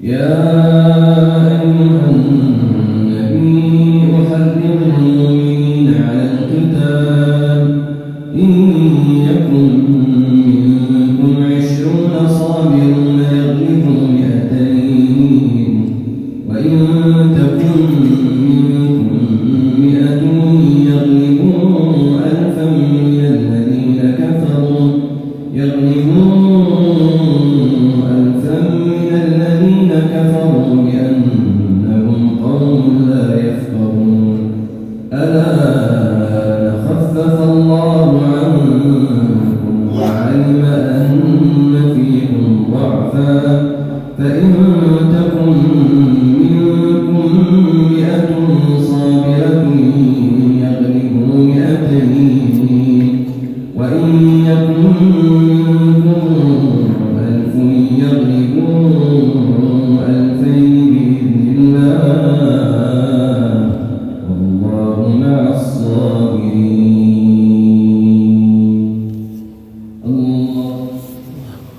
يا أيها النبي حرض المؤمنين على القتال إن يكن منكم 20 صابرون يغلبوا 200 وإن تكن منكم 100 يغلبوا 1000 من الذين كفروا بأنهم قوم لا يفقهون الآن خفف الله عنكم وعلم أن فيكم ضعفا فإن تكن منكم 100 صابرة يغلبوا 200 وإن يكن منكم 1000 يغلبوا 2000 بإذن الله والله مع الصابرين.